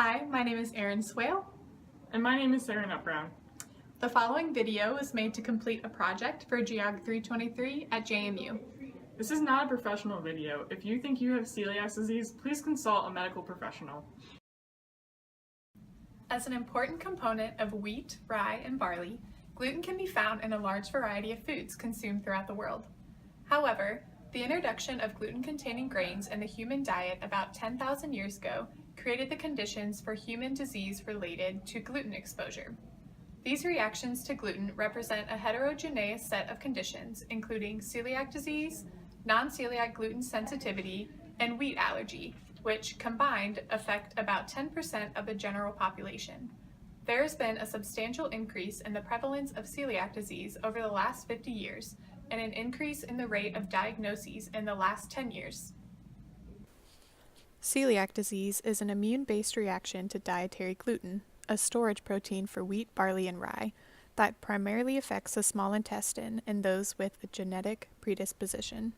Hi, my name is Erin Swale. And my name is Sarah Nutbrown. The following video was made to complete a project for GEOG 323 at JMU. This is not a professional video. If you think you have celiac disease, please consult a medical professional. As an important component of wheat, rye, and barley, gluten can be found in a large variety of foods consumed throughout the world. However, the introduction of gluten-containing grains in the human diet about 10,000 years ago created the conditions for human disease related to gluten exposure. These reactions to gluten represent a heterogeneous set of conditions, including celiac disease, non-celiac gluten sensitivity, and wheat allergy, which combined affect about 10% of the general population. There has been a substantial increase in the prevalence of celiac disease over the last 50 years, and an increase in the rate of diagnoses in the last 10 years. Celiac disease is an immune-based reaction to dietary gluten, a storage protein for wheat, barley, and rye, that primarily affects the small intestine in those with a genetic predisposition.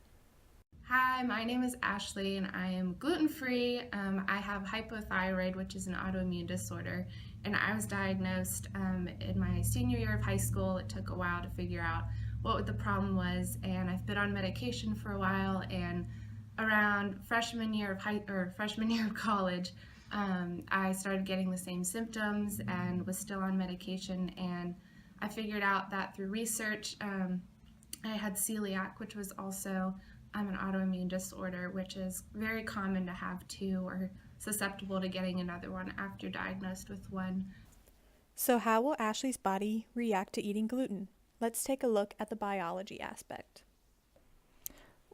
Hi, my name is Ashley and I am gluten-free. I have hypothyroid, which is an autoimmune disorder, and I was diagnosed in my senior year of high school. It took a while to figure out what the problem was, and I've been on medication for a while, and around freshman year of college, I started getting the same symptoms and was still on medication, and I figured out that through research I had celiac, which was also an autoimmune disorder, which is very common to have two or susceptible to getting another one after diagnosed with one. So how will Ashley's body react to eating gluten? Let's take a look at the biology aspect.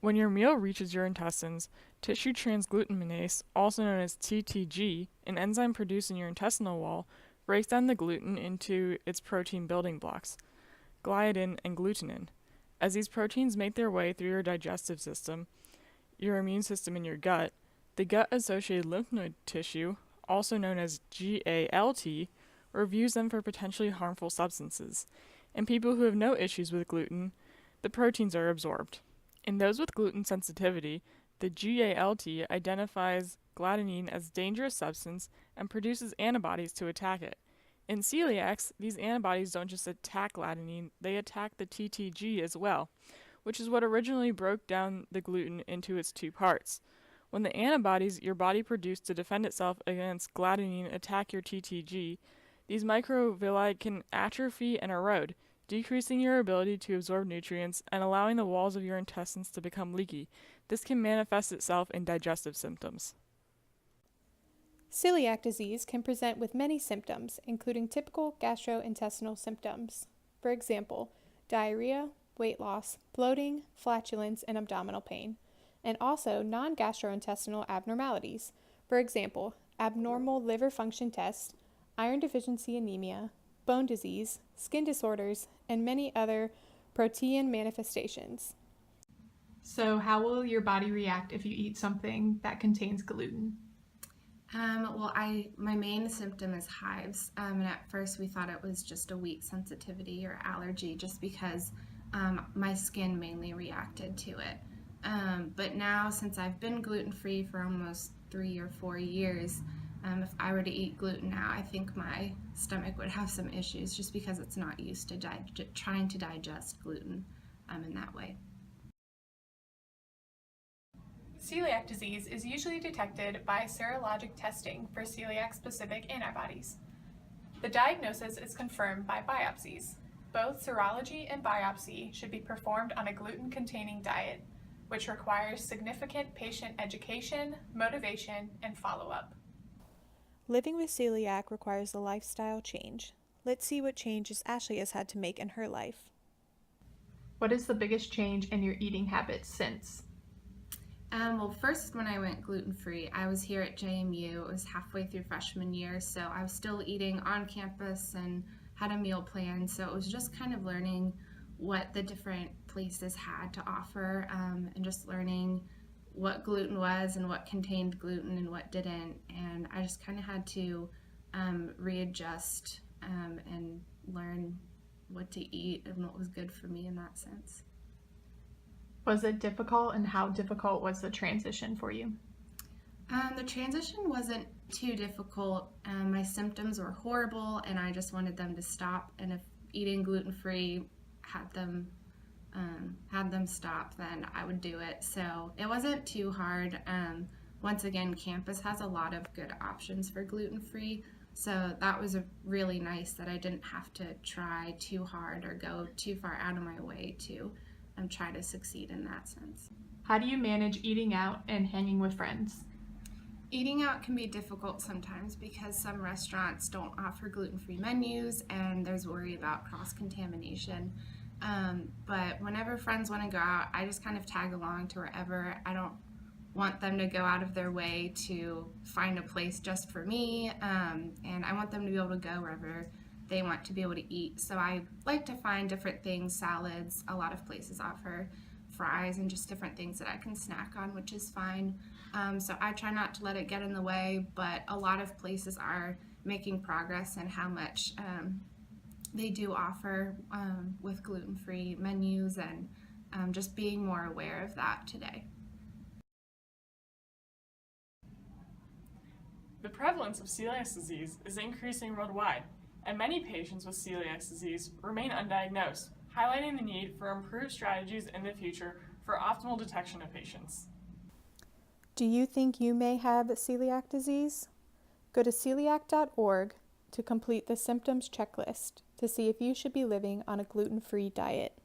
When your meal reaches your intestines, tissue transglutaminase, also known as TTG, an enzyme produced in your intestinal wall, breaks down the gluten into its protein building blocks, gliadin and glutenin. As these proteins make their way through your digestive system, your immune system, and your gut, the gut-associated lymph node tissue, also known as GALT, reviews them for potentially harmful substances. In people who have no issues with gluten, the proteins are absorbed. In those with gluten sensitivity, the GALT identifies gliadin as a dangerous substance and produces antibodies to attack it. In celiacs, these antibodies don't just attack gliadin, they attack the TTG as well, which is what originally broke down the gluten into its two parts. When the antibodies your body produced to defend itself against gliadin attack your TTG, these microvilli can atrophy and erode, decreasing your ability to absorb nutrients and allowing the walls of your intestines to become leaky. This can manifest itself in digestive symptoms. Celiac disease can present with many symptoms, including typical gastrointestinal symptoms. For example, diarrhea, weight loss, bloating, flatulence, and abdominal pain, and also non-gastrointestinal abnormalities. For example, abnormal liver function tests, iron deficiency anemia, bone disease, skin disorders, and many other protein manifestations. So how will your body react if you eat something that contains gluten? My main symptom is hives, and at first we thought it was just a wheat sensitivity or allergy just because my skin mainly reacted to it. But now, since I've been gluten-free for almost 3 or 4 years, if I were to eat gluten now, I think my stomach would have some issues just because it's not used to trying to digest gluten in that way. Celiac disease is usually detected by serologic testing for celiac-specific antibodies. The diagnosis is confirmed by biopsies. Both serology and biopsy should be performed on a gluten-containing diet, which requires significant patient education, motivation, and follow-up. Living with celiac requires a lifestyle change. Let's see what changes Ashley has had to make in her life. What is the biggest change in your eating habits since? Well, first when I went gluten-free, I was here at JMU. It was halfway through freshman year, so I was still eating on campus and had a meal plan, so it was just kind of learning what the different places had to offer, and just learning what gluten was and what contained gluten and what didn't, and I just kind of had to readjust and learn what to eat and what was good for me in that sense. Was it difficult, and how difficult was the transition for you? The transition wasn't too difficult. My symptoms were horrible, and I just wanted them to stop. And if eating gluten-free had them stop, then I would do it. So it wasn't too hard. Once again, campus has a lot of good options for gluten-free. So that was really nice that I didn't have to try too hard or go too far out of my way to try to succeed in that sense. How do you manage eating out and hanging with friends? Eating out can be difficult sometimes because some restaurants don't offer gluten-free menus and there's worry about cross-contamination. But whenever friends want to go out, I just kind of tag along to wherever. I don't want them to go out of their way to find a place just for me, and I want them to be able to go wherever they want to be able to eat. So I like to find different things, salads. A lot of places offer fries and just different things that I can snack on, which is fine. So I try not to let it get in the way, but a lot of places are making progress in how much they do offer with gluten-free menus, and just being more aware of that today. The prevalence of celiac disease is increasing worldwide, and many patients with celiac disease remain undiagnosed, highlighting the need for improved strategies in the future for optimal detection of patients. Do you think you may have celiac disease? Go to celiac.org to complete the symptoms checklist to see if you should be living on a gluten-free diet.